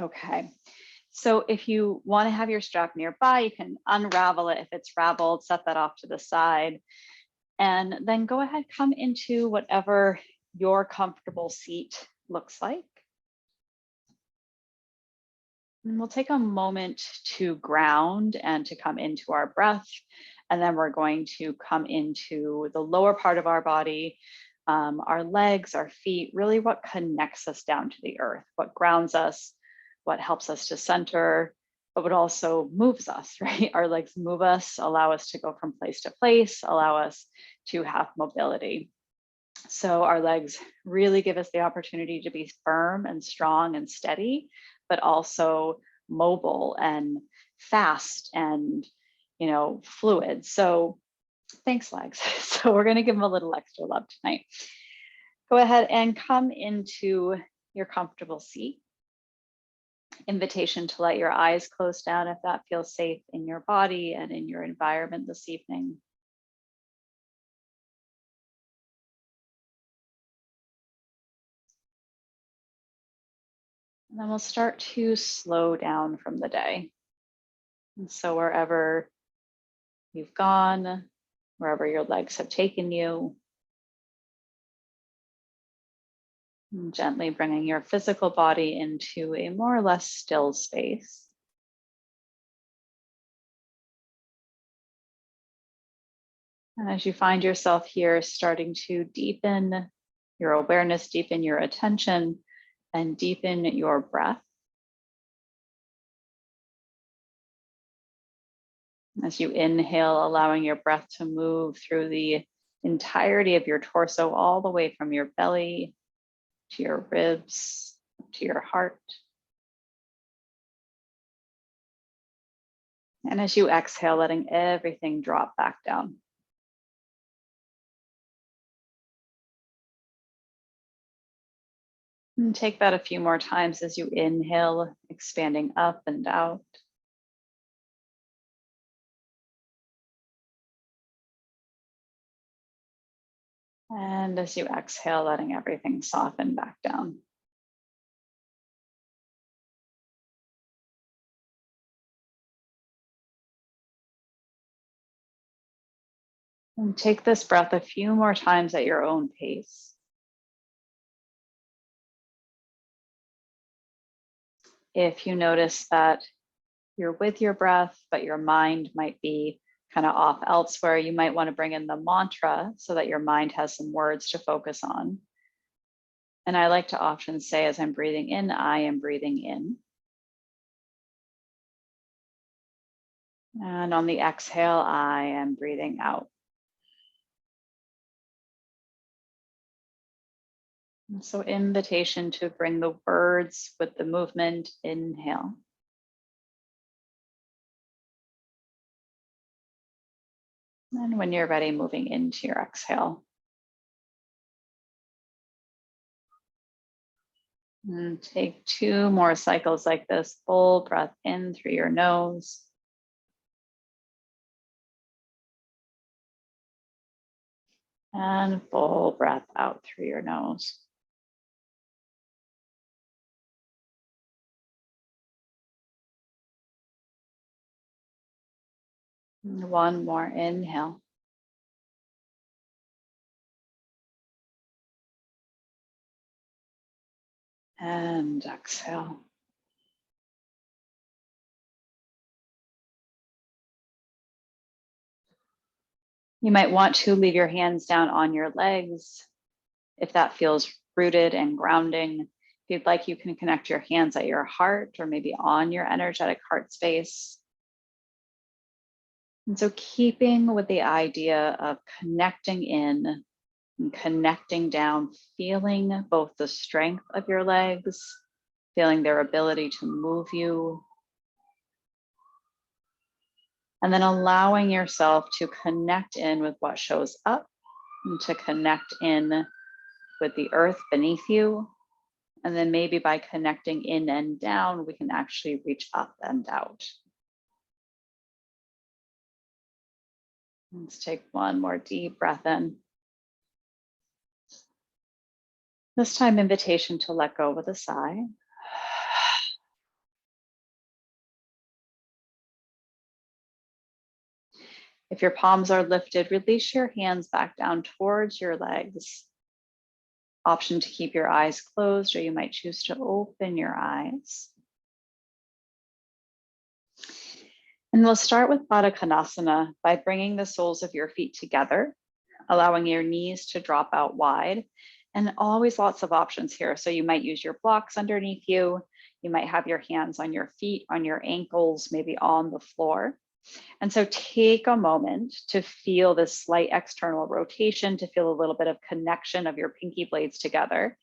Okay. So if you want to have your strap nearby, you can unravel it if it's raveled, set that off to the side, and then go ahead, come into whatever your comfortable seat looks like. And we'll take a moment to ground and to come into our breath. And then we're going to come into the lower part of our body, our legs, our feet, really what connects us down to the earth, what grounds us, what helps us to center, but what also moves us, right? Our legs move us, allow us to go from place to place, allow us to have mobility. So our legs really give us the opportunity to be firm and strong and steady, but also mobile and fast and, fluid. So thanks, legs. So we're going to give them a little extra love tonight. Go ahead and come into your comfortable seat. Invitation to let your eyes close down if that feels safe in your body and in your environment this evening. And then we'll start to slow down from the day. And so wherever you've gone, wherever your legs have taken you, and gently bringing your physical body into a more or less still space. And as you find yourself here, starting to deepen your awareness, deepen your attention, and deepen your breath. As you inhale, allowing your breath to move through the entirety of your torso, all the way from your belly to your ribs, to your heart. And as you exhale, letting everything drop back down. And take that a few more times as you inhale, expanding up and out. And as you exhale, letting everything soften back down. And take this breath a few more times at your own pace. If you notice that you're with your breath, but your mind might be kind of off elsewhere, you might want to bring in the mantra so that your mind has some words to focus on. And I like to often say, as I'm breathing in, I am breathing in. And on the exhale, I am breathing out. And so invitation to bring the words with the movement, inhale. And when you're ready, moving into your exhale. And take 2 more cycles like this. Full breath in through your nose. And full breath out through your nose. And 1 more inhale. And exhale. You might want to leave your hands down on your legs if that feels rooted and grounding. If you'd like, you can connect your hands at your heart or maybe on your energetic heart space. And so keeping with the idea of connecting in and connecting down, feeling both the strength of your legs, feeling their ability to move you, and then allowing yourself to connect in with what shows up and to connect in with the earth beneath you. And then maybe by connecting in and down, we can actually reach up and out. Let's take 1 more deep breath in. This time, invitation to let go with a sigh. If your palms are lifted, release your hands back down towards your legs. Option to keep your eyes closed, or you might choose to open your eyes. And we'll start with Badakhanasana by bringing the soles of your feet together, allowing your knees to drop out wide, and always lots of options here. So you might use your blocks underneath you. You might have your hands on your feet, on your ankles, maybe on the floor. And so take a moment to feel this slight external rotation, to feel a little bit of connection of your pinky blades together.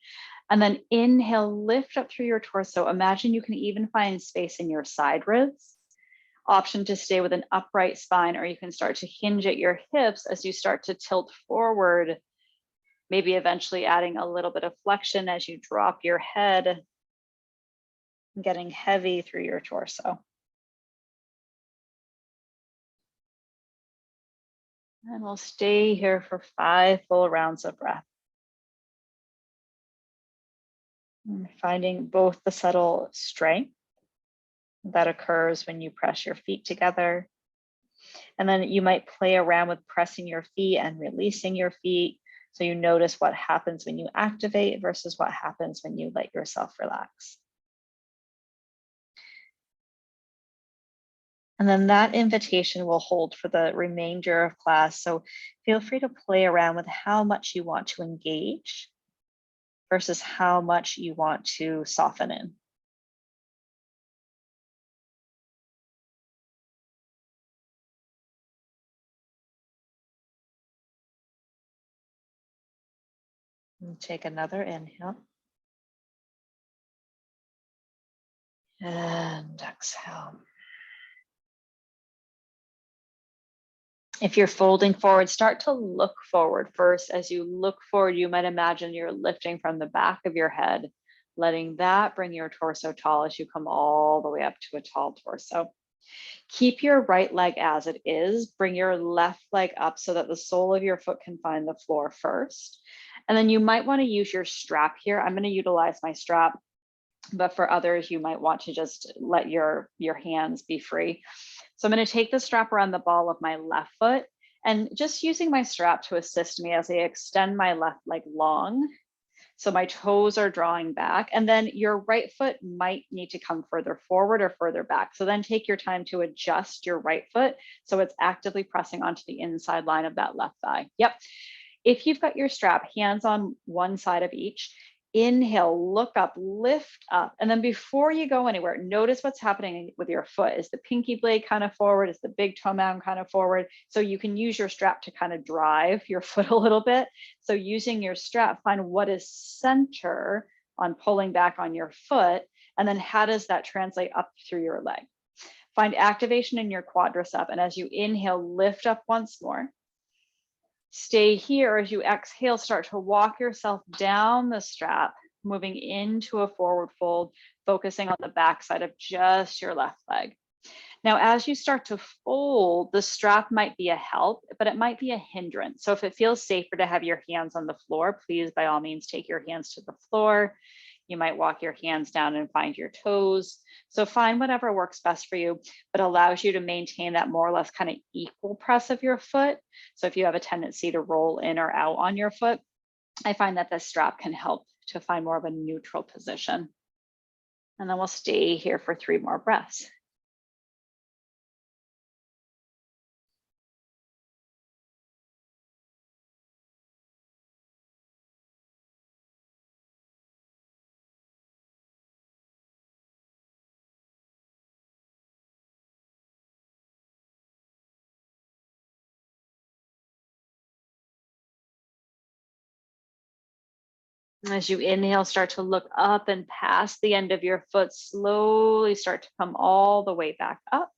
And then inhale, lift up through your torso. Imagine you can even find space in your side ribs. Option to stay with an upright spine, or you can start to hinge at your hips as you start to tilt forward, maybe eventually adding a little bit of flexion as you drop your head, getting heavy through your torso. And we'll stay here for 5 full rounds of breath. And finding both the subtle strength that occurs when you press your feet together. And then you might play around with pressing your feet and releasing your feet. So you notice what happens when you activate versus what happens when you let yourself relax. And then that invitation will hold for the remainder of class. So feel free to play around with how much you want to engage versus how much you want to soften in. And take another inhale. And exhale. If you're folding forward, start to look forward first. As you look forward, you might imagine you're lifting from the back of your head, letting that bring your torso tall as you come all the way up to a tall torso. Keep your right leg as it is. Bring your left leg up so that the sole of your foot can find the floor first. And then you might want to use your strap here. I'm going to utilize my strap, but for others, you might want to just let your hands be free. So I'm going to take the strap around the ball of my left foot and just using my strap to assist me as I extend my left leg long. So my toes are drawing back, and then your right foot might need to come further forward or further back. So then take your time to adjust your right foot so it's actively pressing onto the inside line of that left thigh. Yep. If you've got your strap, hands on one side of each, inhale, look up, lift up. And then before you go anywhere, notice what's happening with your foot. Is the pinky blade kind of forward? Is the big toe mound kind of forward? So you can use your strap to kind of drive your foot a little bit. So using your strap, find what is center on pulling back on your foot. And then how does that translate up through your leg? Find activation in your quadricep. And as you inhale, lift up once more. Stay here. As you exhale, start to walk yourself down the strap, moving into a forward fold, focusing on the backside of just your left leg. Now, as you start to fold, the strap might be a help, but it might be a hindrance. So if it feels safer to have your hands on the floor, please, by all means, take your hands to the floor. You might walk your hands down and find your toes. So find whatever works best for you, but allows you to maintain that more or less kind of equal press of your foot. So if you have a tendency to roll in or out on your foot, I find that this strap can help to find more of a neutral position. And then we'll stay here for 3 more breaths. As you inhale, start to look up and past the end of your foot, slowly start to come all the way back up.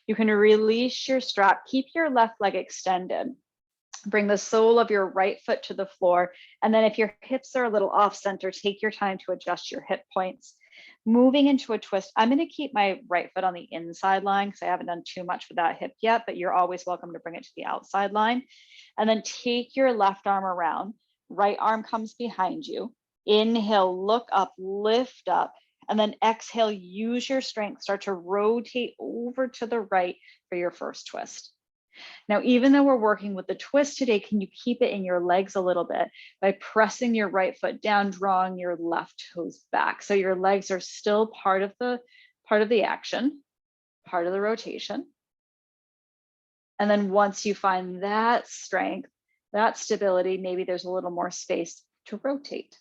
You can release your strap, keep your left leg extended. Bring the sole of your right foot to the floor. And then if your hips are a little off center, take your time to adjust your hip points. Moving into a twist, I'm going to keep my right foot on the inside line because I haven't done too much with that hip yet, but you're always welcome to bring it to the outside line. And then take your left arm around. Right arm comes behind you. Inhale, look up, lift up, and then exhale, use your strength. Start to rotate over to the right for your first twist. Now, even though we're working with the twist today, can you keep it in your legs a little bit by pressing your right foot down, drawing your left toes back. So your legs are still part of the action, part of the rotation. And then once you find that strength, that stability, maybe there's a little more space to rotate.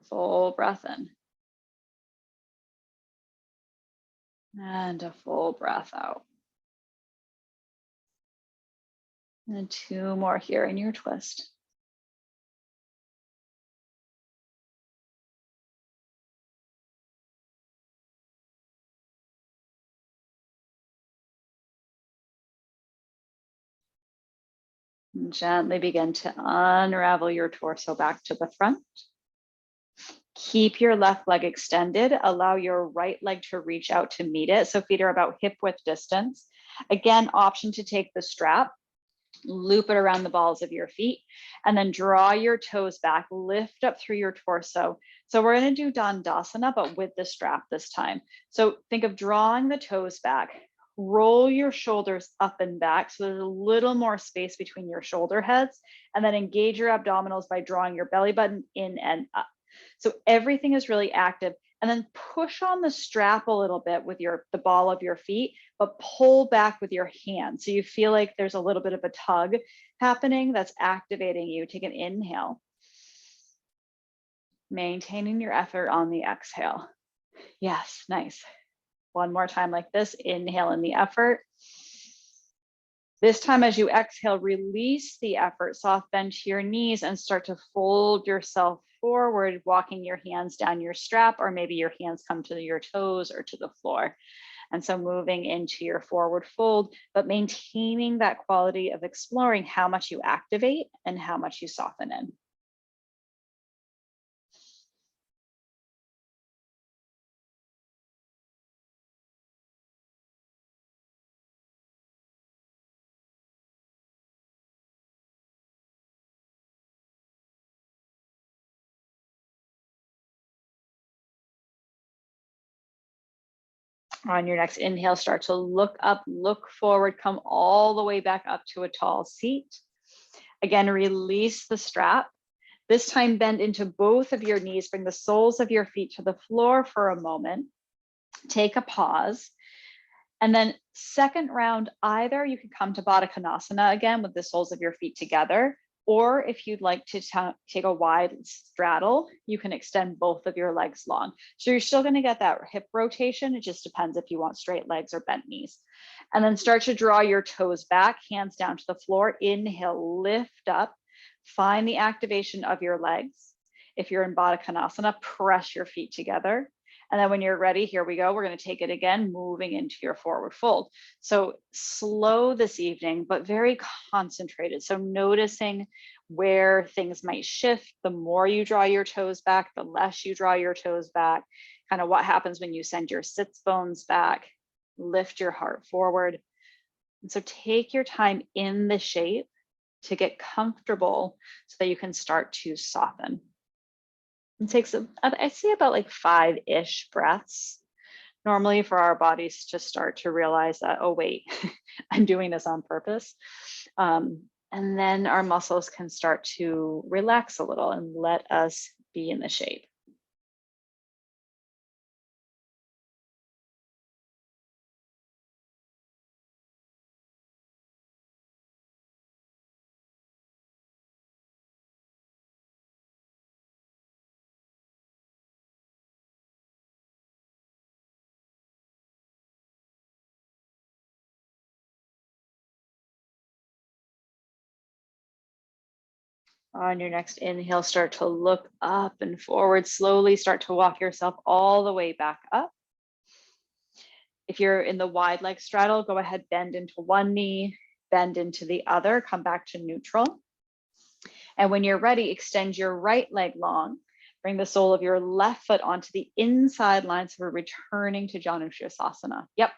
Full breath in. And a full breath out. And 2 more here in your twist. And gently begin to unravel your torso back to the front. Keep your left leg extended. Allow your right leg to reach out to meet it. So feet are about hip width distance. Again, option to take the strap, loop it around the balls of your feet, and then draw your toes back, lift up through your torso. So we're going to do Dandasana, but with the strap this time. So think of drawing the toes back, roll your shoulders up and back. So there's a little more space between your shoulder heads, and then engage your abdominals by drawing your belly button in and up. So everything is really active. And then push on the strap a little bit with the ball of your feet, but pull back with your hands. So you feel like there's a little bit of a tug happening that's activating you. Take an inhale. Maintaining your effort on the exhale. Yes, nice. One more time like this. Inhale in the effort. This time as you exhale, release the effort, soft bend to your knees and start to fold yourself forward, walking your hands down your strap, or maybe your hands come to your toes or to the floor. And so moving into your forward fold, but maintaining that quality of exploring how much you activate and how much you soften in. On your next inhale, start to look up, look forward, come all the way back up to a tall seat. Again, release the strap. This time, bend into both of your knees, bring the soles of your feet to the floor for a moment. Take a pause. And then second round, either you can come to Badakhanasana again with the soles of your feet together, or if you'd like to take a wide straddle, you can extend both of your legs long. So you're still going to get that hip rotation. It just depends if you want straight legs or bent knees. And then start to draw your toes back, hands down to the floor. Inhale, lift up, find the activation of your legs. If you're in Badakhanasana, press your feet together. And then when you're ready, here we go. We're going to take it again, moving into your forward fold. So slow this evening, but very concentrated. So noticing where things might shift. The more you draw your toes back, the less you draw your toes back. Kind of what happens when you send your sits bones back, lift your heart forward. And so take your time in the shape to get comfortable so that you can start to soften. It takes, I see about like 5-ish breaths normally for our bodies to start to realize that, oh, wait, I'm doing this on purpose. And then our muscles can start to relax a little and let us be in the shape. On your next inhale, start to look up and forward. Slowly start to walk yourself all the way back up. If you're in the wide leg straddle, go ahead, bend into one knee, bend into the other, come back to neutral. And when you're ready, extend your right leg long. Bring the sole of your left foot onto the inside line. So we're returning to Shavasana. Yep.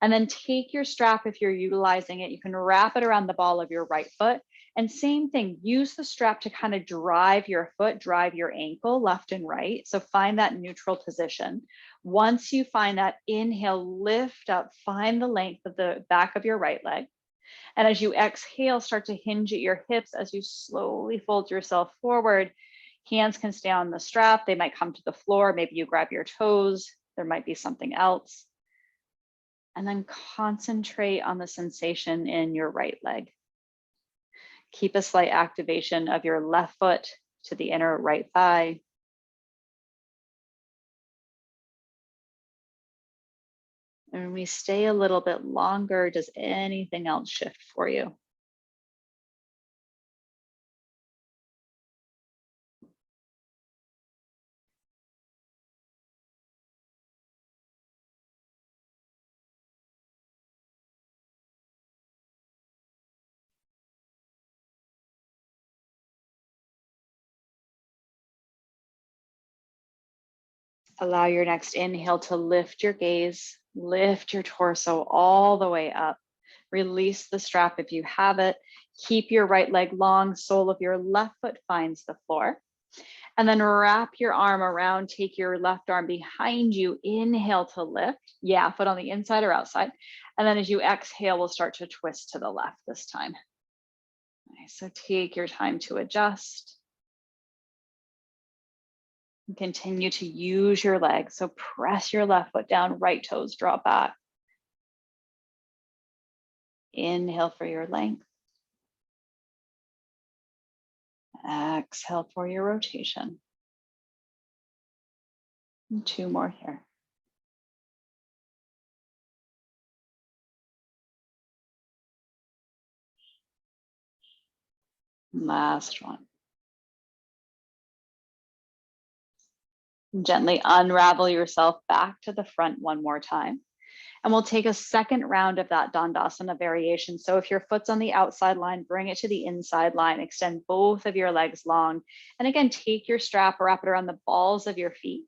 And then take your strap if you're utilizing it. You can wrap it around the ball of your right foot And same thing, use the strap to kind of drive your foot, drive your ankle left and right. So find that neutral position. Once you find that, inhale, lift up, find the length of the back of your right leg. And as you exhale, start to hinge at your hips as you slowly fold yourself forward. Hands can stay on the strap. They might come to the floor. Maybe you grab your toes. There might be something else. And then concentrate on the sensation in your right leg. Keep a slight activation of your left foot to the inner right thigh. And when we stay a little bit longer, does anything else shift for you? Allow your next inhale to lift your gaze, lift your torso all the way up. Release the strap if you have it. Keep your right leg long, sole of your left foot finds the floor. And then wrap your arm around, take your left arm behind you, inhale to lift. Yeah, foot on the inside or outside. And then as you exhale, we'll start to twist to the left this time. Nice, so take your time to adjust. Continue to use your legs. So press your left foot down, right toes drop back. Inhale for your length. Exhale for your rotation. And 2 more here. Last one. Gently unravel yourself back to the front one more time. And we'll take a second round of that Dandasana variation. So if your foot's on the outside line, bring it to the inside line, extend both of your legs long. And again, take your strap, wrap it around the balls of your feet.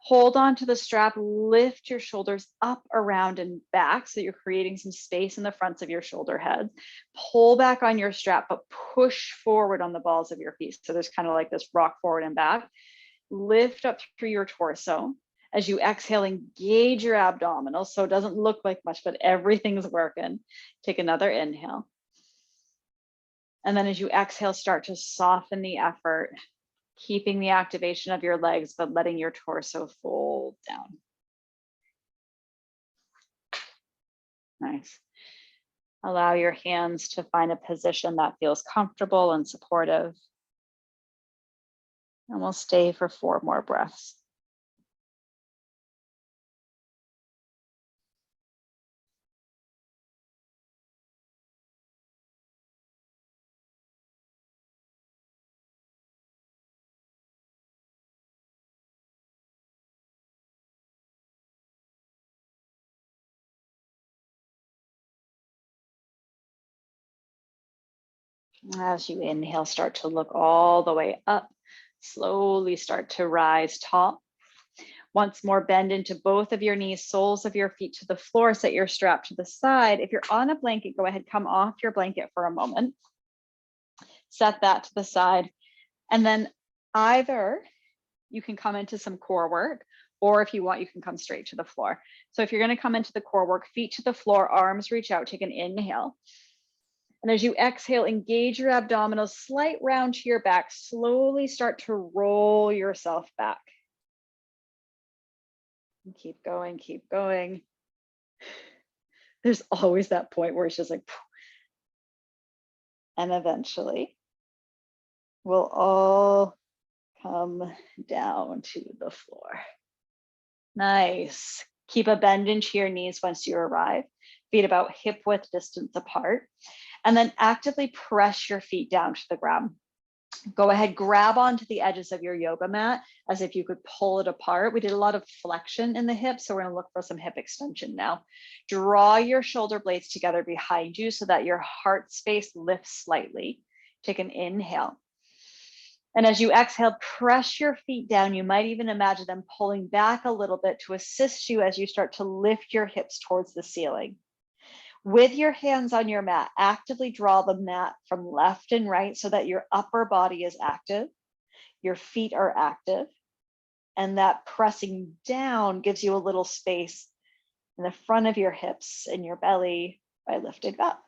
Hold on to the strap, lift your shoulders up, around, and back. So you're creating some space in the fronts of your shoulder heads. Pull back on your strap, but push forward on the balls of your feet. So there's kind of like this rock forward and back. Lift up through your torso. As you exhale, engage your abdominals. So it doesn't look like much, but everything's working. Take another inhale. And then as you exhale, start to soften the effort, keeping the activation of your legs, but letting your torso fold down. Nice. Allow your hands to find a position that feels comfortable and supportive. And we'll stay for 4 more breaths. As you inhale, start to look all the way up. Slowly start to rise tall. Once more, bend into both of your knees, soles of your feet to the floor, set your strap to the side. If you're on a blanket, go ahead, come off your blanket for a moment. Set that to the side. And then either you can come into some core work, or if you want, you can come straight to the floor. So if you're going to come into the core work, feet to the floor, arms reach out, take an inhale. And as you exhale, engage your abdominals, slight round to your back, slowly start to roll yourself back. And keep going, keep going. There's always that point where it's just like, and eventually we'll all come down to the floor. Nice. Keep a bend into your knees once you arrive. Feet about hip width distance apart. And then actively press your feet down to the ground. Go ahead, grab onto the edges of your yoga mat as if you could pull it apart. We did a lot of flexion in the hips, so we're going to look for some hip extension now. Draw your shoulder blades together behind you so that your heart space lifts slightly. Take an inhale. And as you exhale, press your feet down. You might even imagine them pulling back a little bit to assist you as you start to lift your hips towards the ceiling. With your hands on your mat, actively draw the mat from left and right so that your upper body is active, your feet are active, and that pressing down gives you a little space in the front of your hips and your belly by lifting up.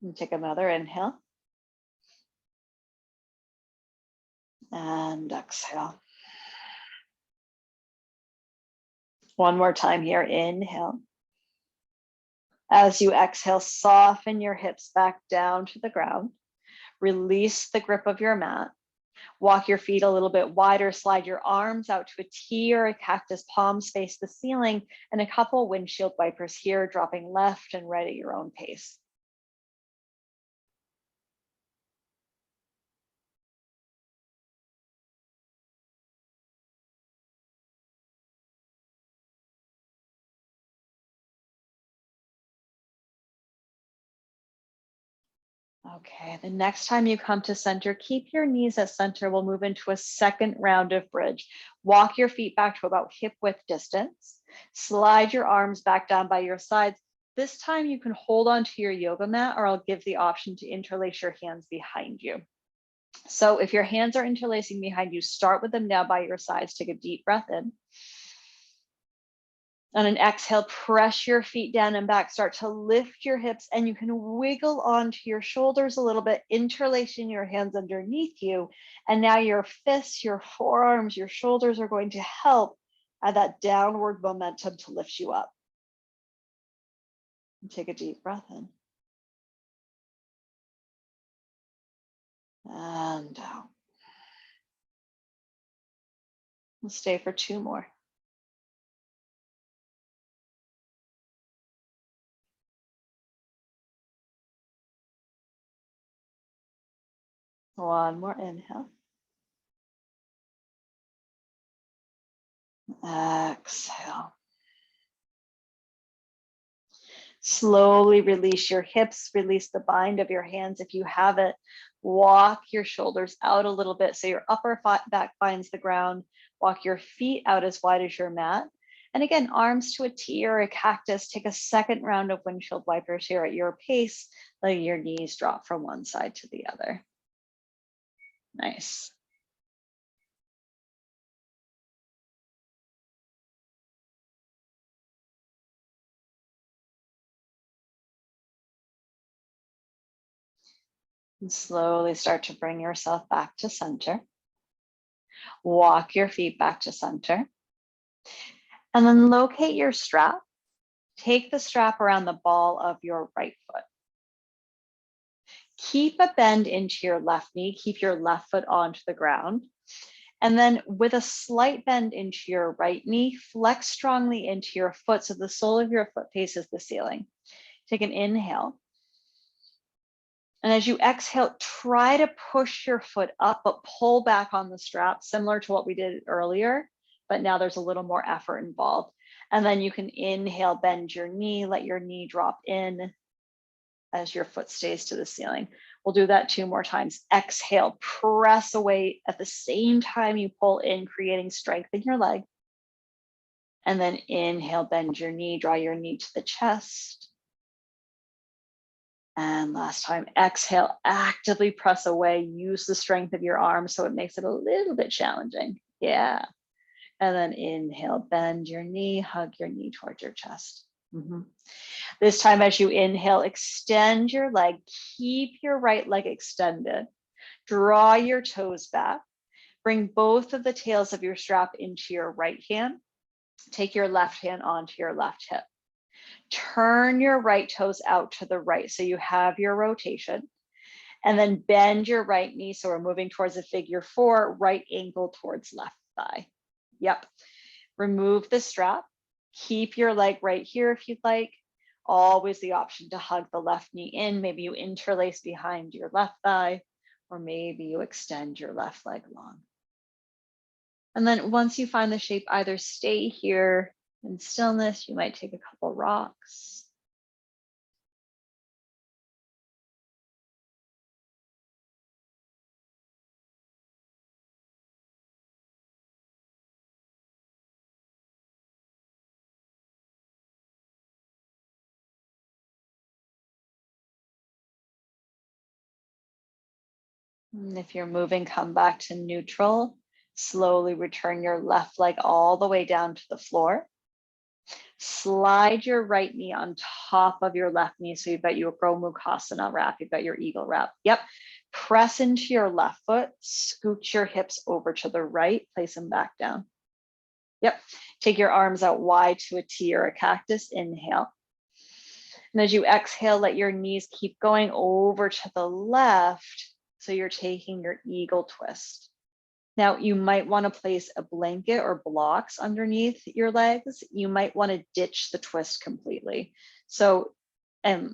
And take another inhale. And exhale. One more time here, inhale. As you exhale, soften your hips back down to the ground. Release the grip of your mat. Walk your feet a little bit wider, slide your arms out to a T or a cactus, palms face the ceiling, and a couple windshield wipers here, dropping left and right at your own pace. Okay, the next time you come to center, keep your knees at center. We'll move into a second round of bridge. Walk your feet back to about hip width distance. Slide your arms back down by your sides. This time you can hold on to your yoga mat, or I'll give the option to interlace your hands behind you. So if your hands are interlacing behind you, start with them now by your sides. Take a deep breath in. On an exhale, press your feet down and back, start to lift your hips, and you can wiggle onto your shoulders a little bit, interlacing your hands underneath you. And now your fists, your forearms, your shoulders are going to help add that downward momentum to lift you up. And take a deep breath in. And out. We'll stay for two more. One more inhale. Exhale. Slowly release your hips, release the bind of your hands if you have it. Walk your shoulders out a little bit so your upper back finds the ground. Walk your feet out as wide as your mat. And again, arms to a T or a cactus. Take a second round of windshield wipers here at your pace, letting your knees drop from one side to the other. Nice. And slowly start to bring yourself back to center. Walk your feet back to center. And then locate your strap. Take the strap around the ball of your right foot. Keep a bend into your left knee. Keep your left foot onto the ground. And then with a slight bend into your right knee, flex strongly into your foot so the sole of your foot faces the ceiling. Take an inhale. And as you exhale, try to push your foot up, but pull back on the strap, similar to what we did earlier, but now there's a little more effort involved. And then you can inhale, bend your knee, let your knee drop in as your foot stays to the ceiling. We'll do that two more times. Exhale, press away at the same time you pull in, creating strength in your leg. And then inhale, bend your knee, draw your knee to the chest. And last time, exhale, actively press away, use the strength of your arms so it makes it a little bit challenging. Yeah. And then inhale, bend your knee, hug your knee towards your chest. This time, as you inhale, extend your leg, keep your right leg extended, draw your toes back, bring both of the tails of your strap into your right hand, take your left hand onto your left hip. Turn your right toes out to the right so you have your rotation, and then bend your right knee. So we're moving towards a figure four, right ankle towards left thigh. Yep. Remove the strap. Keep your leg right here if you'd like. Always the option to hug the left knee in. Maybe you interlace behind your left thigh, or maybe you extend your left leg long. And then once you find the shape, either stay here in stillness, you might take a couple rocks. And if you're moving, come back to neutral. Slowly return your left leg all the way down to the floor. Slide your right knee on top of your left knee. So you've got your Gomukhasana wrap, you've got your eagle wrap. Yep. Press into your left foot, scoot your hips over to the right, place them back down. Yep. Take your arms out wide to a T or a cactus. Inhale. And as you exhale, let your knees keep going over to the left. So you're taking your eagle twist. Now, you might want to place a blanket or blocks underneath your legs. You might want to ditch the twist completely. So, I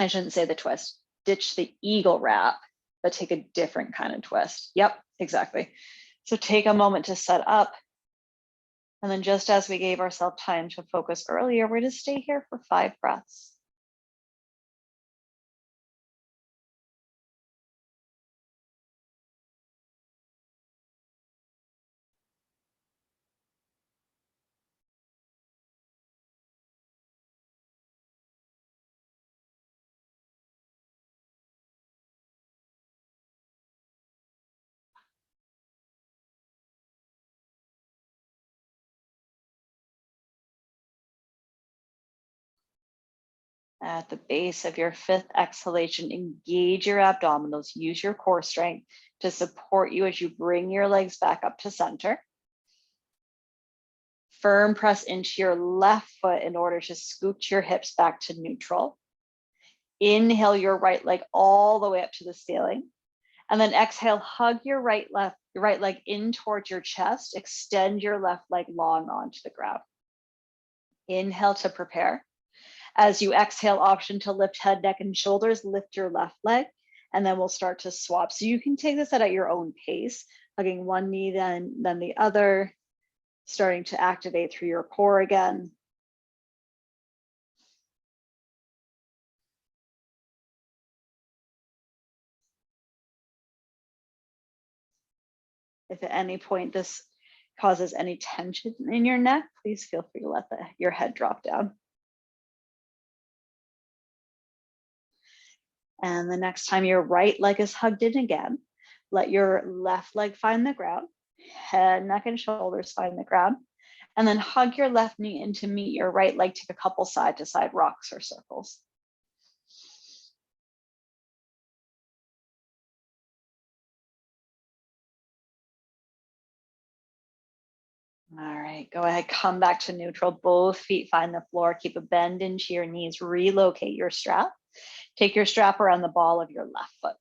shouldn't say the twist, ditch the eagle wrap, but take a different kind of twist. Yep, exactly. So take a moment to set up. And then just as we gave ourselves time to focus earlier, we're going to stay here for 5 breaths. At the base of your 5th exhalation, engage your abdominals, use your core strength to support you as you bring your legs back up to center. Firm press into your left foot in order to scoot your hips back to neutral. Inhale your right leg all the way up to the ceiling. And then exhale, hug your right leg in towards your chest, extend your left leg long onto the ground. Inhale to prepare. As you exhale, option to lift head, neck, and shoulders, lift your left leg, and then we'll start to swap. So you can take this at your own pace, hugging one knee, then the other, starting to activate through your core again. If at any point this causes any tension in your neck, please feel free to let your head drop down. And the next time your right leg is hugged in again, let your left leg find the ground, head, neck, and shoulders find the ground, and then hug your left knee in to meet your right leg. Take a couple side to side rocks or circles. All right, go ahead, come back to neutral. Both feet find the floor. Keep a bend into your knees. Relocate your strap. Take your strap around the ball of your left foot.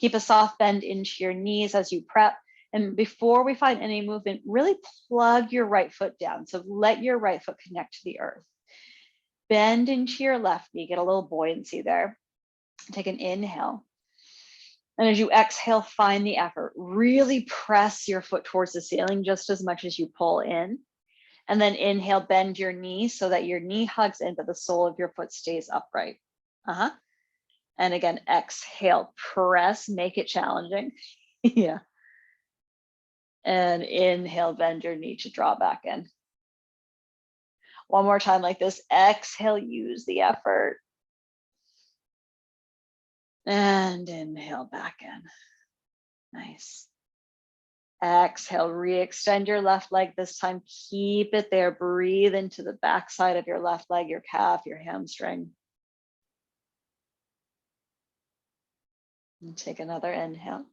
Keep a soft bend into your knees as you prep. And before we find any movement, really plug your right foot down. So let your right foot connect to the earth. Bend into your left knee, get a little buoyancy there. Take an inhale. And as you exhale, find the effort. Really press your foot towards the ceiling just as much as you pull in. And then inhale, bend your knee so that your knee hugs in, but the sole of your foot stays upright. And again, exhale, press, make it challenging. Yeah. And inhale, bend your knee to draw back in. One more time like this. Exhale, use the effort. And inhale back in. Nice. Exhale, re-extend your left leg this time. Keep it there. Breathe into the backside of your left leg, your calf, your hamstring. And take another inhale.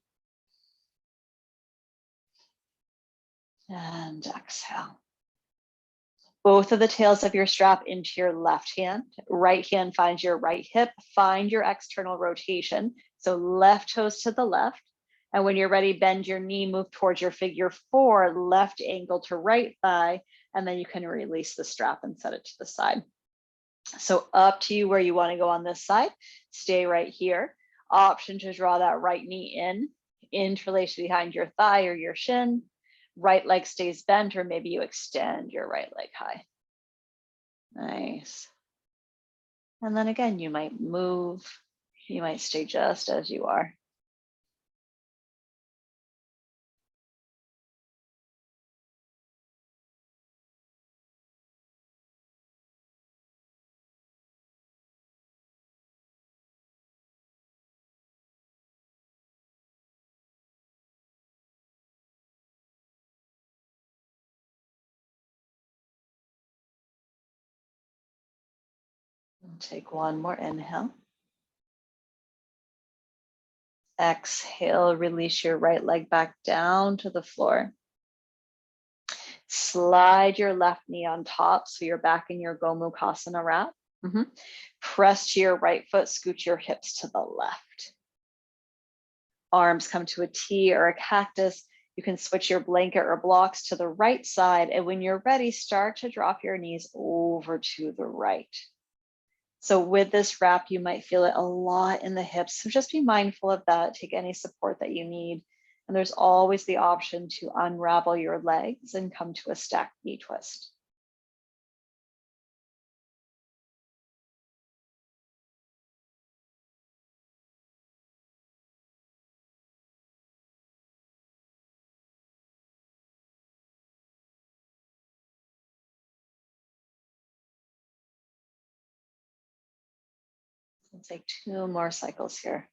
And exhale. Both of the tails of your strap into your left hand. Right hand finds your right hip. Find your external rotation. So left toes to the left. And when you're ready, bend your knee, move towards your figure 4, left ankle to right thigh, and then you can release the strap and set it to the side. So up to you where you want to go on this side. Stay right here. Option to draw that right knee in, interlace behind your thigh or your shin. Right leg stays bent, or maybe you extend your right leg high. Nice. And then again, you might move. You might stay just as you are. Take one more inhale. Exhale, release your right leg back down to the floor. Slide your left knee on top so you're back in your Gomukhasana wrap. Press to your right foot, scoot your hips to the left. Arms come to a T or a cactus. You can switch your blanket or blocks to the right side. And when you're ready, start to drop your knees over to the right. So with this wrap, you might feel it a lot in the hips. So just be mindful of that. Take any support that you need. And there's always the option to unravel your legs and come to a stacked knee twist. We'll take 2 more cycles here.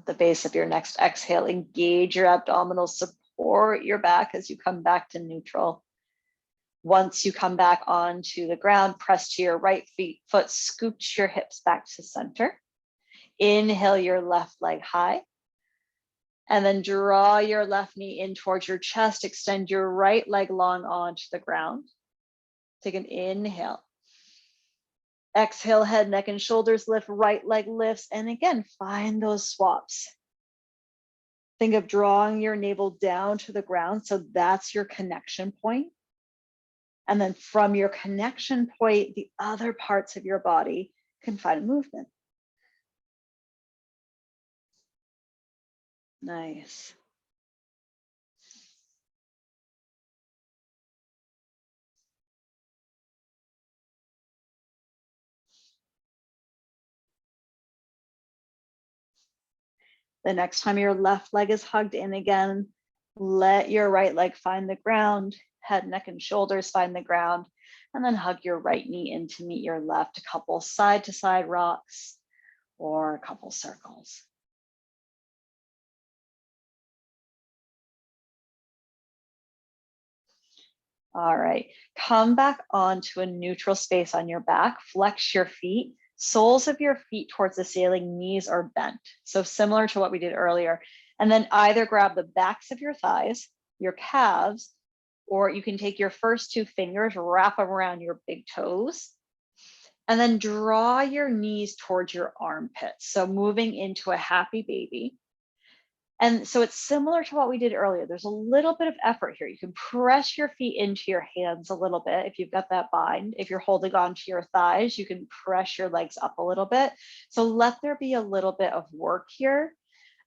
The base of your next exhale, engage your abdominals, support your back as you come back to neutral. Once you come back onto the ground, press to your right foot, scoot your hips back to center. Inhale your left leg high. And then draw your left knee in towards your chest, extend your right leg long onto the ground. Take an inhale. Exhale, head, neck, and shoulders lift, right leg lifts. And again, find those swaps. Think of drawing your navel down to the ground. So that's your connection point. And then from your connection point, the other parts of your body can find movement. Nice. The next time your left leg is hugged in again, let your right leg find the ground, head, neck, and shoulders find the ground, and then hug your right knee in to meet your left. A couple side to side rocks or a couple circles. All right, come back onto a neutral space on your back, flex your feet, soles of your feet towards the ceiling, knees are bent. So similar to what we did earlier. And then either grab the backs of your thighs, your calves, or you can take your first 2 fingers, wrap them around your big toes, and then draw your knees towards your armpits. So moving into a happy baby. And so it's similar to what we did earlier. There's a little bit of effort here. You can press your feet into your hands a little bit if you've got that bind. If you're holding on to your thighs, you can press your legs up a little bit. So let there be a little bit of work here.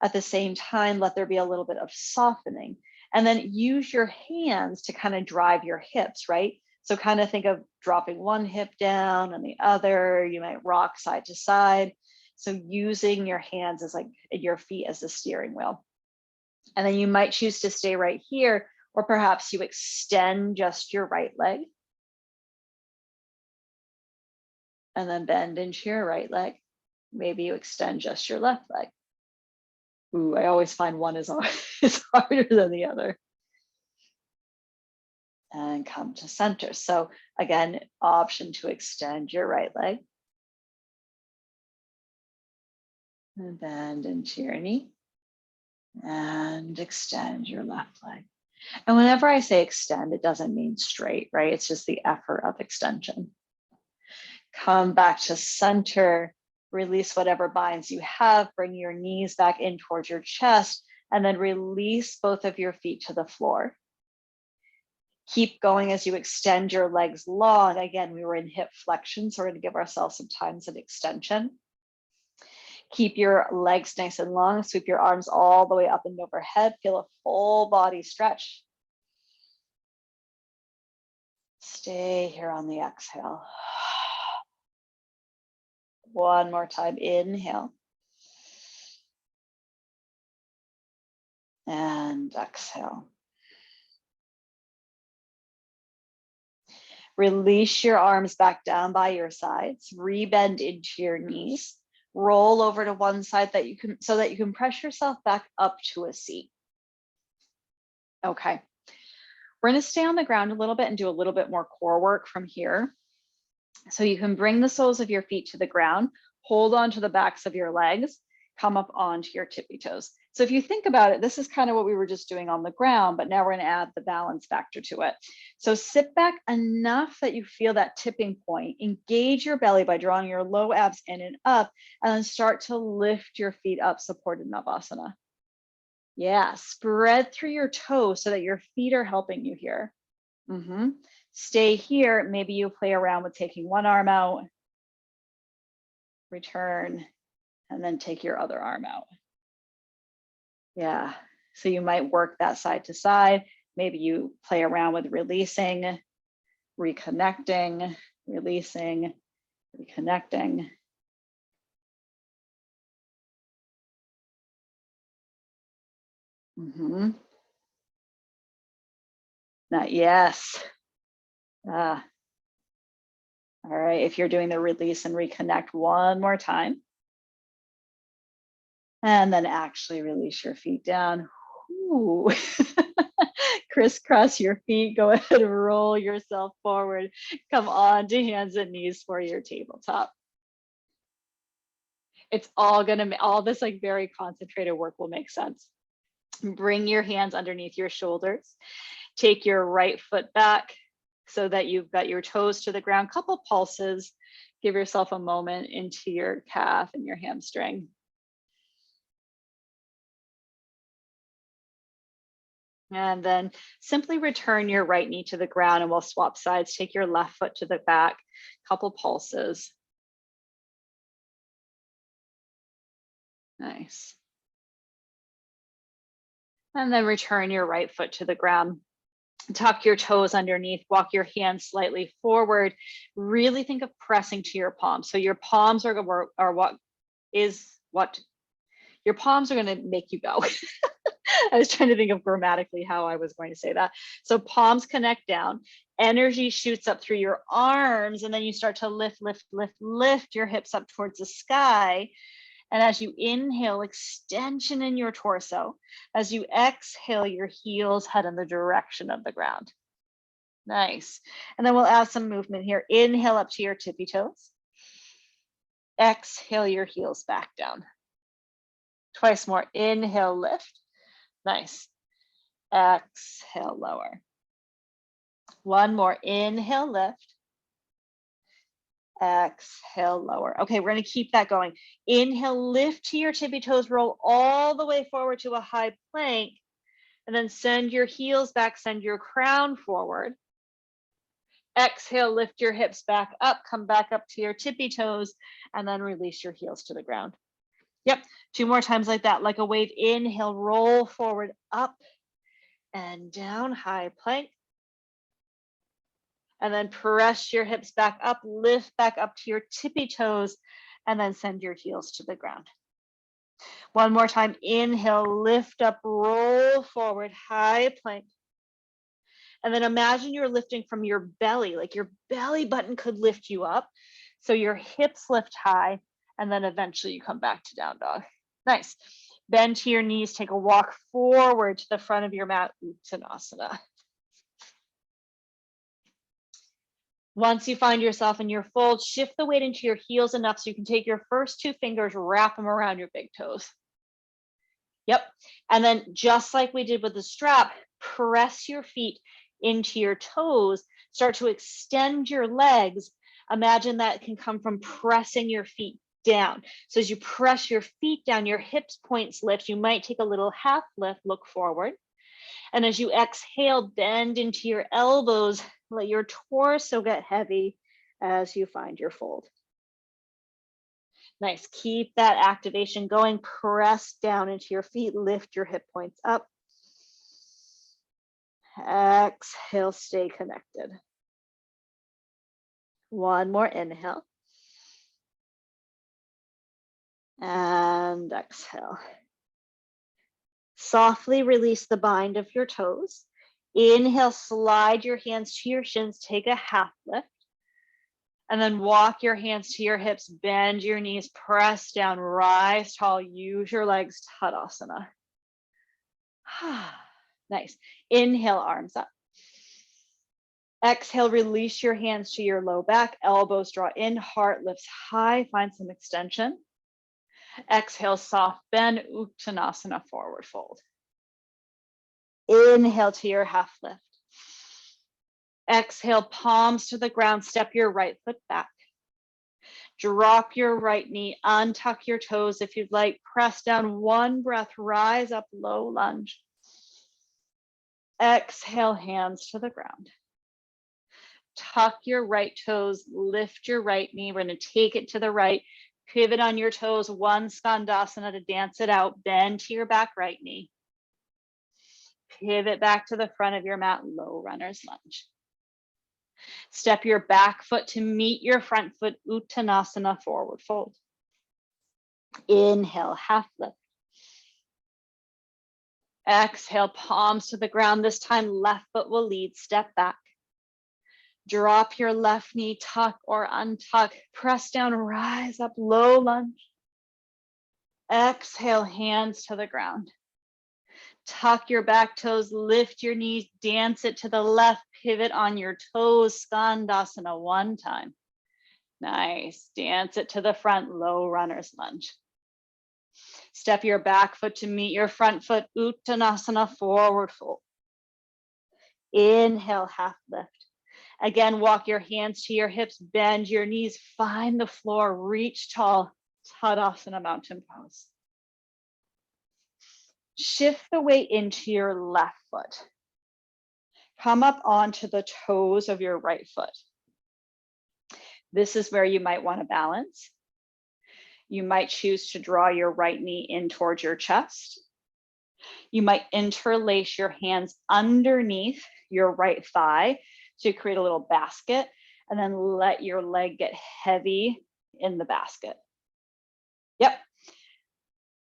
At the same time, let there be a little bit of softening. And then use your hands to kind of drive your hips, right? So kind of think of dropping one hip down and the other. You might rock side to side. So using your hands as like your feet as the steering wheel. And then you might choose to stay right here, or perhaps you extend just your right leg. And then bend into your right leg. Maybe you extend just your left leg. Ooh, I always find one is harder than the other. And come to center. So again, option to extend your right leg. And bend into your knee. And extend your left leg. And whenever I say extend, it doesn't mean straight, right? It's just the effort of extension. Come back to center, release whatever binds you have, bring your knees back in towards your chest, and then release both of your feet to the floor. Keep going as you extend your legs long. Again, we were in hip flexion, so we're going to give ourselves some times of extension. Keep your legs nice and long. Sweep your arms all the way up and overhead. Feel a full body stretch. Stay here on the exhale. One more time. Inhale. And exhale. Release your arms back down by your sides. Rebend into your knees. Roll over to one side so that you can press yourself back up to a seat. Okay. We're going to stay on the ground a little bit and do a little bit more core work from here. So you can bring the soles of your feet to the ground, hold on to the backs of your legs, come up onto your tippy toes. So if you think about it, this is kind of what we were just doing on the ground, but now we're going to add the balance factor to it. So sit back enough that you feel that tipping point, engage your belly by drawing your low abs in and up, and then start to lift your feet up, supported Navasana. Yeah, spread through your toes so that your feet are helping you here. Stay here. Maybe you play around with taking one arm out, return, and then take your other arm out. Yeah, so you might work that side to side. Maybe you play around with releasing, reconnecting, releasing, reconnecting. Yes. All right, if you're doing the release and reconnect one more time. And then actually release your feet down. Ooh. Crisscross your feet, go ahead and roll yourself forward. Come on to hands and knees for your tabletop. It's all this like very concentrated work will make sense. Bring your hands underneath your shoulders. Take your right foot back so that you've got your toes to the ground, couple pulses. Give yourself a moment into your calf and your hamstring. And then simply return your right knee to the ground and we'll swap sides. Take your left foot to the back, couple pulses. Nice. And then return your right foot to the ground. Tuck your toes underneath, walk your hands slightly forward. Really think of pressing to your palms. So your palms are what your palms are going to make you go. I was trying to think of grammatically how I was going to say that. So palms connect down, energy shoots up through your arms, and then you start to lift your hips up towards the sky. And as you inhale, extension in your torso. As you exhale, your heels head in the direction of the ground. Nice. And then we'll add some movement here. Inhale up to your tippy toes. Exhale your heels back down. Twice more. Inhale, lift. Nice. Exhale, lower. One more. Inhale, lift. Exhale, lower. Okay, we're going to keep that going. Inhale, lift to your tippy toes, roll all the way forward to a high plank, and then send your heels back, send your crown forward. Exhale, lift your hips back up, come back up to your tippy toes, and then release your heels to the ground. Yep, 2 more times like that, like a wave. Inhale, roll forward, up and down, high plank. And then press your hips back up, lift back up to your tippy toes, and then send your heels to the ground. One more time. Inhale, lift up, roll forward, high plank. And then imagine you're lifting from your belly, like your belly button could lift you up. So your hips lift high, and then eventually you come back to down dog. Nice. Bend to your knees, take a walk forward to the front of your mat, Uttanasana. Once you find yourself in your fold, shift the weight into your heels enough so you can take your first 2 fingers, wrap them around your big toes. Yep. And then just like we did with the strap, press your feet into your toes, start to extend your legs. Imagine that can come from pressing your feet down. So as you press your feet down, your hips points lift. You might take a little half lift, look forward. And as you exhale, bend into your elbows, let your torso get heavy as you find your fold. Nice, keep that activation going. Press down into your feet, lift your hip points up. Exhale, stay connected. One more inhale. And exhale. Softly release the bind of your toes. Inhale, slide your hands to your shins, take a half lift. And then walk your hands to your hips, bend your knees, press down, rise tall, use your legs, Tadasana. Nice. Inhale, arms up. Exhale, release your hands to your low back, elbows draw in, heart lifts high, find some extension. Exhale, soft bend, Uttanasana, forward fold. Inhale to your half lift. Exhale, palms to the ground, step your right foot back. Drop your right knee, untuck your toes if you'd like, press down, one breath, rise up, low lunge. Exhale, hands to the ground. Tuck your right toes, lift your right knee. We're going to take it to the right, pivot on your toes, one skandasana to dance it out, bend to your back right knee. Pivot back to the front of your mat, low runner's lunge. Step your back foot to meet your front foot, Uttanasana, forward fold. Inhale, half lift. Exhale, palms to the ground. This time, left foot will lead, step back. Drop your left knee, tuck or untuck, press down, rise up, low lunge. Exhale, hands to the ground. Tuck your back toes, lift your knees, dance it to the left, pivot on your toes, skandasana one time. Nice, dance it to the front, low runner's lunge. Step your back foot to meet your front foot, Uttanasana, forward fold. Inhale, half lift. Again, walk your hands to your hips, bend your knees, find the floor, reach tall, Tadasana, mountain pose. Shift the weight into your left foot. Come up onto the toes of your right foot. This is where you might want to balance. You might choose to draw your right knee in towards your chest. You might interlace your hands underneath your right thigh to create a little basket, and then let your leg get heavy in the basket. Yep.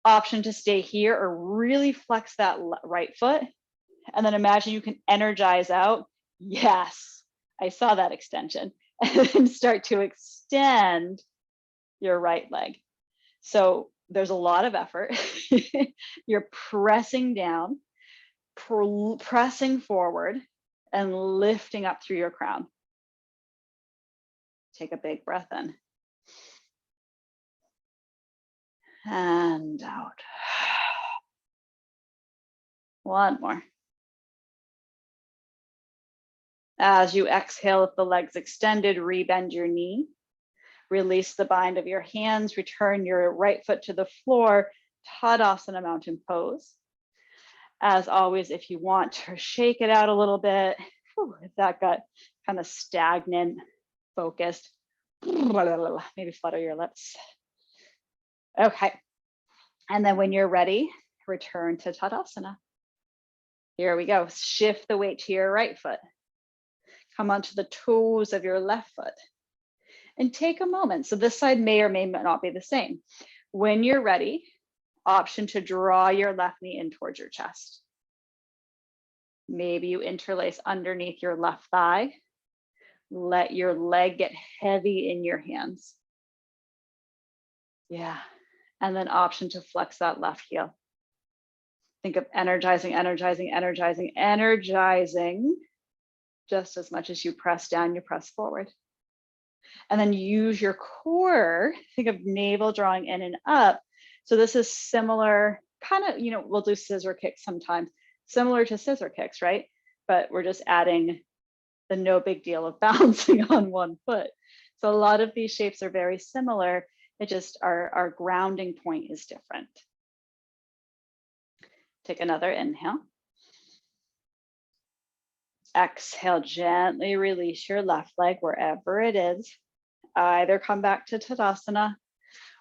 Option to stay here or really flex that right foot. And then imagine you can energize out. Yes, I saw that extension. And then start to extend your right leg. So there's a lot of effort. You're pressing down, pressing forward, and lifting up through your crown. Take a big breath in. And out. One more. As you exhale, if the leg's extended, rebend your knee. Release the bind of your hands, return your right foot to the floor, Tadasana, mountain pose. As always, if you want to shake it out a little bit, if that got kind of stagnant, focused, maybe flutter your lips. Okay, and then when you're ready, return to Tadasana. Here we go, shift the weight to your right foot. Come onto the toes of your left foot. And take a moment. So this side may or may not be the same. When you're ready, option to draw your left knee in towards your chest. Maybe you interlace underneath your left thigh. Let your leg get heavy in your hands. Yeah. And then option to flex that left heel. Think of energizing, energizing, energizing, energizing. Just as much as you press down, you press forward. And then use your core, think of navel drawing in and up. So this is similar, kind of, we'll do scissor kicks sometimes, similar to scissor kicks, right? But we're just adding the no big deal of balancing on one foot. So a lot of these shapes are very similar. It just, our grounding point is different. Take another inhale. Exhale, gently release your left leg wherever it is. Either come back to Tadasana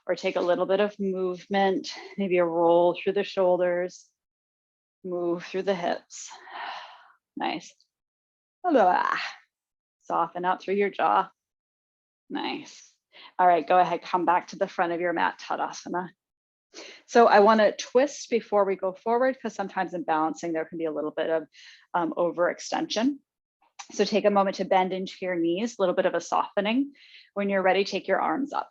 or take a little bit of movement, maybe a roll through the shoulders, move through the hips. Nice. Soften out through your jaw. Nice. All right, go ahead, come back to the front of your mat, Tadasana. So I want to twist before we go forward because sometimes in balancing there can be a little bit of overextension. So take a moment to bend into your knees, a little bit of a softening. When you're ready, take your arms up.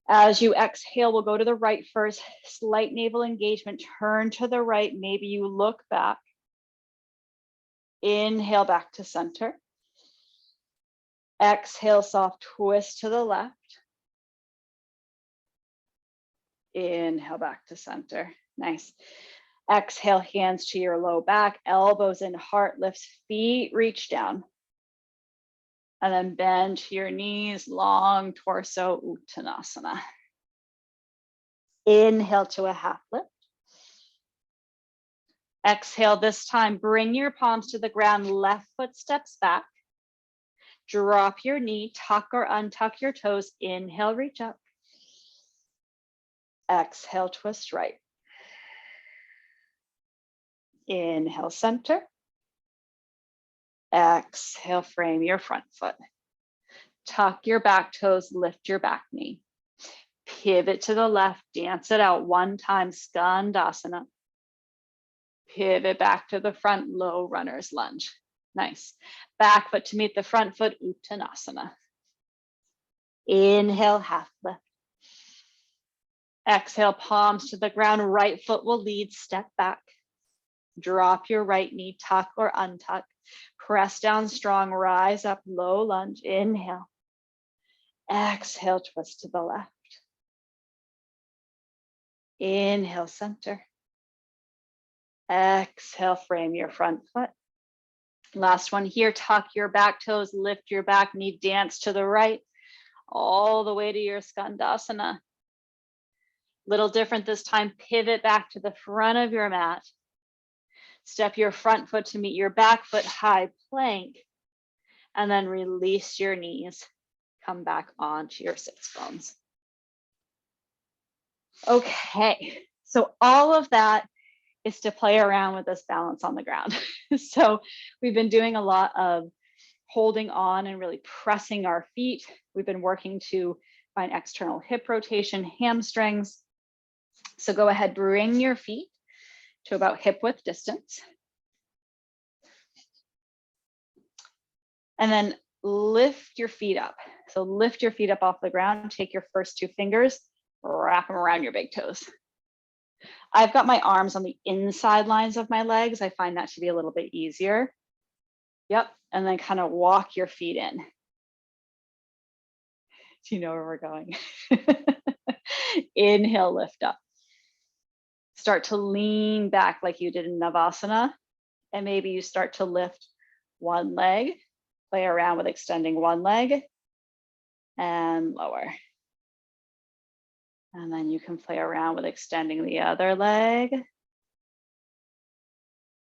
As you exhale, we'll go to the right first, slight navel engagement, turn to the right. Maybe you look back. Inhale back to center. Exhale, soft twist to the left. Inhale back to center. Nice. Exhale, hands to your low back, elbows in, heart lifts, feet reach down. And then bend to your knees, long torso, Uttanasana. Inhale to a half lift. Exhale, this time, bring your palms to the ground, left foot steps back. Drop your knee, tuck or untuck your toes. Inhale, reach up. Exhale, twist right. Inhale, center. Exhale, frame your front foot. Tuck your back toes, lift your back knee. Pivot to the left, dance it out one time, Skandasana. Pivot back to the front, low runner's lunge. Nice. Back foot to meet the front foot, Uttanasana. Inhale, half lift. Exhale, palms to the ground, right foot will lead, step back. Drop your right knee, tuck or untuck. Press down strong, rise up, low lunge. Inhale. Exhale, twist to the left. Inhale, center. Exhale, frame your front foot. Last one here, tuck your back toes, lift your back knee, dance to the right, all the way to your Skandasana. Little different this time, pivot back to the front of your mat. Step your front foot to meet your back foot, high plank, and then release your knees. Come back onto your sits bones. Okay, so all of that is to play around with this balance on the ground. So we've been doing a lot of holding on and really pressing our feet. We've been working to find external hip rotation, hamstrings. So go ahead, bring your feet to about hip width distance. And then lift your feet up. So lift your feet up off the ground, take your first two fingers, wrap them around your big toes. I've got my arms on the inside lines of my legs. I find that to be a little bit easier. Yep, and then kind of walk your feet in. Do you know where we're going? Inhale, lift up. Start to lean back like you did in Navasana. And maybe you start to lift one leg, play around with extending one leg and lower. And then you can play around with extending the other leg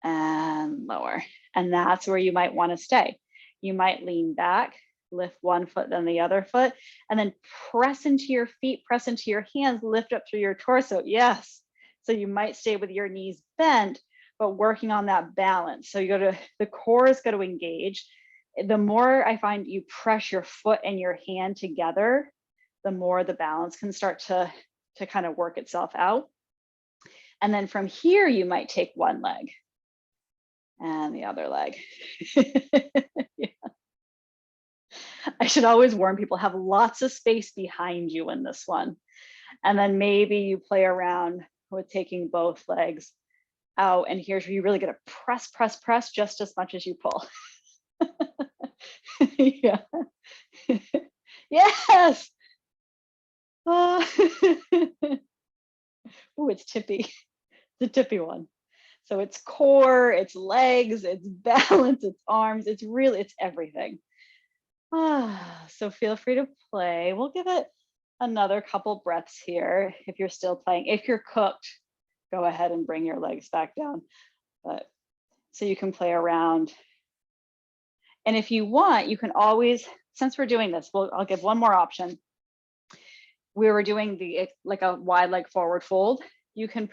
and lower. And that's where you might want to stay. You might lean back, lift one foot, then the other foot, and then press into your feet, press into your hands, lift up through your torso. Yes. So you might stay with your knees bent, but working on that balance. So the core is going to engage. The more I find you press your foot and your hand together, the more the balance can start to kind of work itself out. And then from here, you might take one leg and the other leg. Yeah. I should always warn people, have lots of space behind you in this one. And then maybe you play around with taking both legs out. And here's where you really get to press, press, press just as much as you pull. Yeah. Yes. Oh, it's tippy. The tippy one. So it's core, it's legs, it's balance, it's arms, it's everything. So feel free to play. We'll give it another couple breaths here. If you're still playing, if you're cooked, go ahead and bring your legs back down. But so you can play around. And if you want, you can always, since we're doing this, I'll give one more option. We were doing like a wide leg forward fold. You can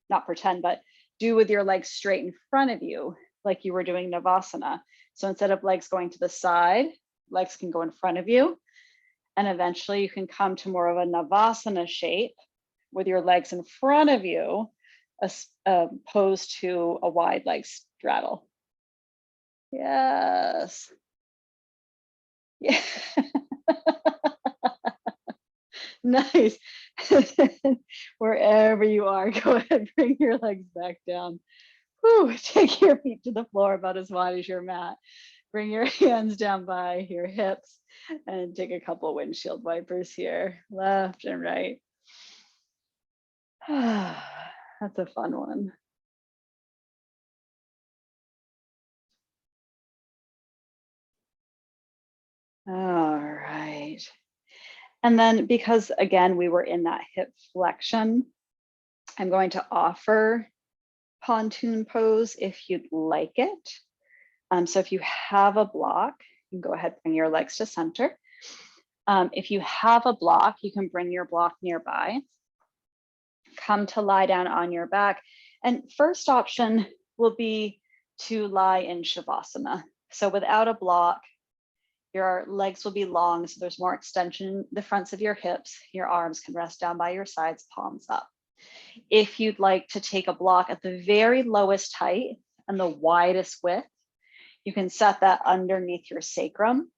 not pretend, but do with your legs straight in front of you, like you were doing Navasana. So instead of legs going to the side, legs can go in front of you. And eventually you can come to more of a Navasana shape with your legs in front of you, opposed to a wide leg straddle. Yes. Yeah. Nice. Wherever you are, go ahead, bring your legs back down. Whew, take your feet to the floor about as wide as your mat. Bring your hands down by your hips and take a couple windshield wipers here, left and right. That's a fun one. All right. And then because again, we were in that hip flexion, I'm going to offer pontoon pose if you'd like it. So if you have a block, you can go ahead and bring your legs to center. If you have a block, you can bring your block nearby. Come to lie down on your back. And first option will be to lie in Shavasana. So without a block, your legs will be long, so there's more extension, the fronts of your hips. Your arms can rest down by your sides, palms up. If you'd like to take a block at the very lowest height and the widest width, you can set that underneath your sacrum.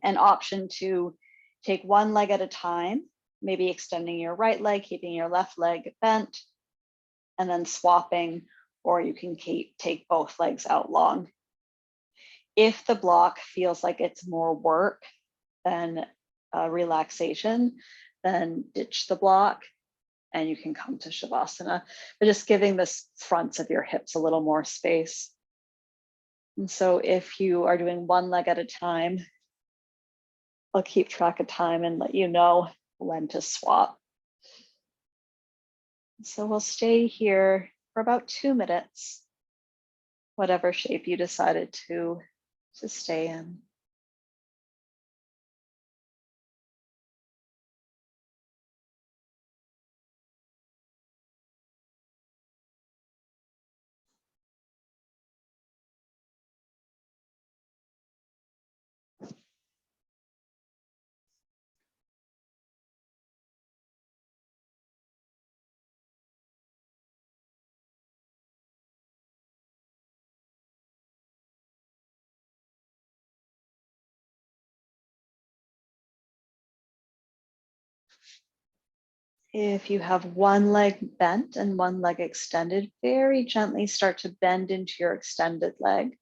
An option to take one leg at a time, maybe extending your right leg, keeping your left leg bent, and then swapping, or you can take both legs out long. If the block feels like it's more work than relaxation, then ditch the block and you can come to Shavasana, but just giving the fronts of your hips a little more space. And so if you are doing one leg at a time, I'll keep track of time and let you know when to swap. So we'll stay here for about 2 minutes, whatever shape you decided to stay in. If you have one leg bent and one leg extended, very gently start to bend into your extended leg.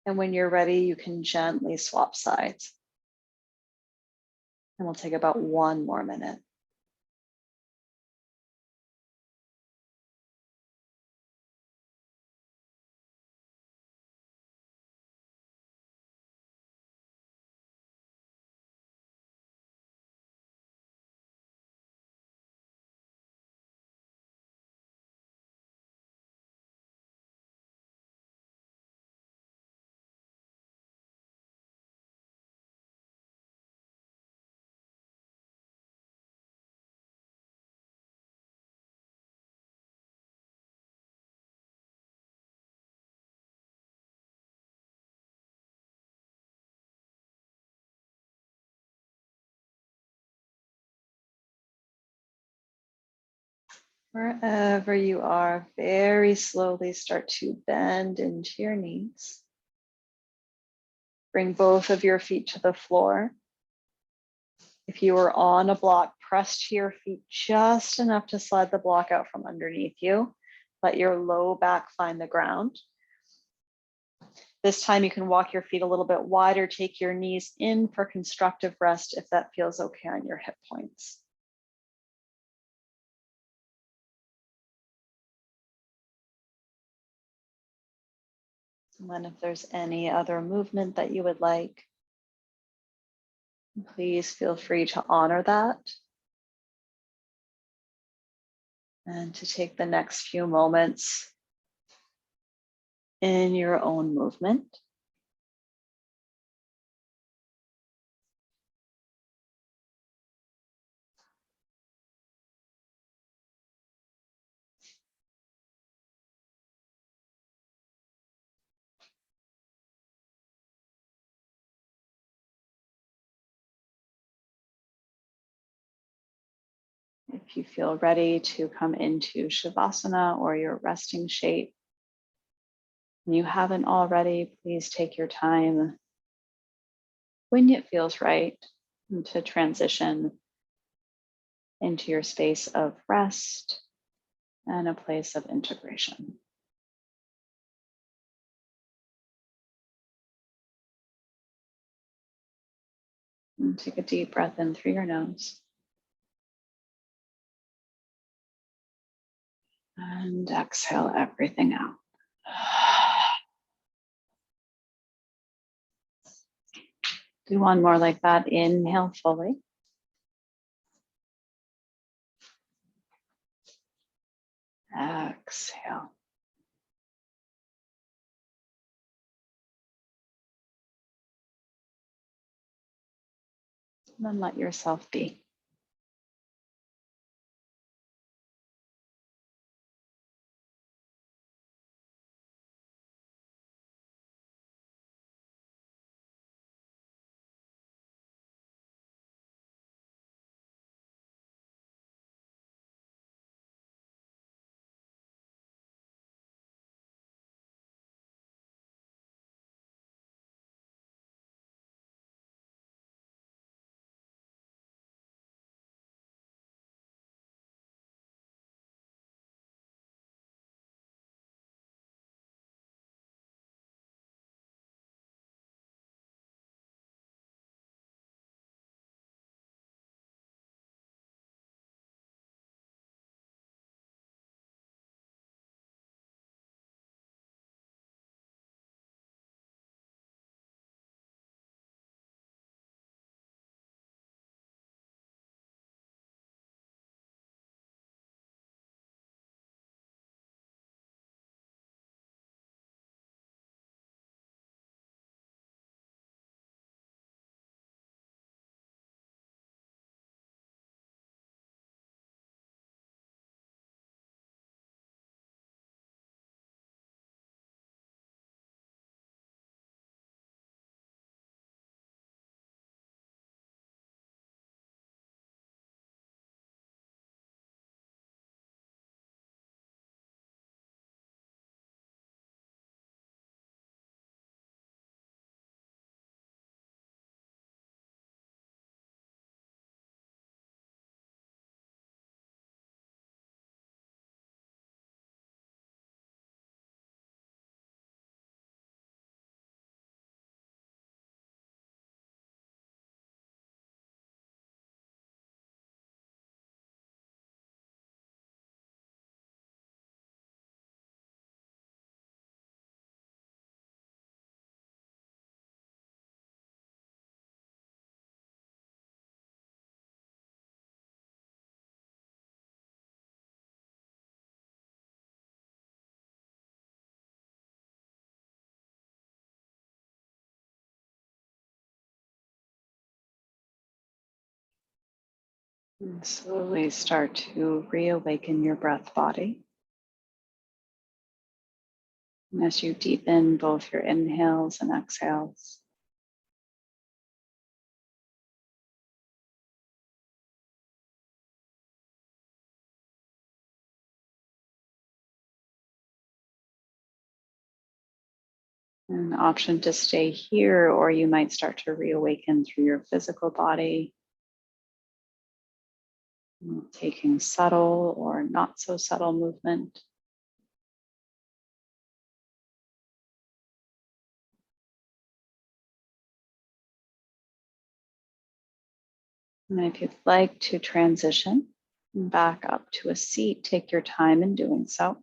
And when you're ready, you can gently swap sides. And we'll take about 1 more minute. Wherever you are, very slowly start to bend into your knees. Bring both of your feet to the floor. If you are on a block, press to your feet just enough to slide the block out from underneath you. Let your low back find the ground. This time you can walk your feet a little bit wider, take your knees in for constructive rest if that feels okay on your hip points. And then if there's any other movement that you would like, please feel free to honor that. And to take the next few moments in your own movement. If you feel ready to come into Shavasana or your resting shape, When you haven't already, please take your time when it feels right to transition into your space of rest and a place of integration. And take a deep breath in through your nose. And exhale everything out. Do one more like that. Inhale fully. Exhale. And then let yourself be. And slowly start to reawaken your breath body. And as you deepen both your inhales and exhales, an option to stay here, or you might start to reawaken through your physical body, taking subtle or not so subtle movement. And if you'd like to transition back up to a seat, take your time in doing so.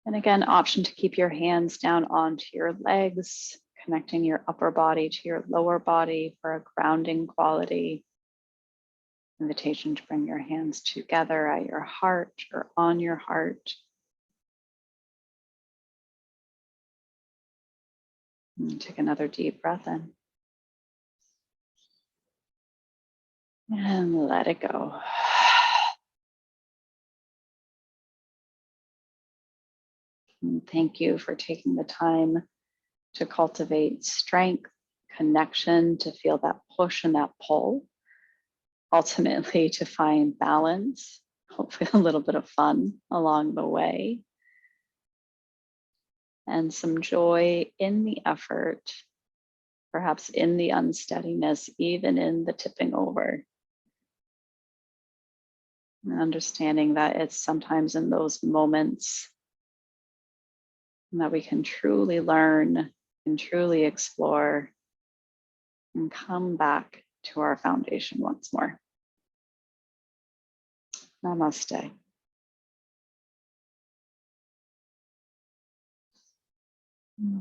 And again, option to keep your hands down onto your legs, connecting your upper body to your lower body for a grounding quality. Invitation to bring your hands together at your heart or on your heart. And take another deep breath in. And let it go. . And thank you for taking the time to cultivate strength, connection, to feel that push and that pull, ultimately to find balance, hopefully a little bit of fun along the way, and some joy in the effort, perhaps in the unsteadiness, even in the tipping over. And understanding that it's sometimes in those moments that we can truly learn and truly explore and come back to our foundation once more. Namaste.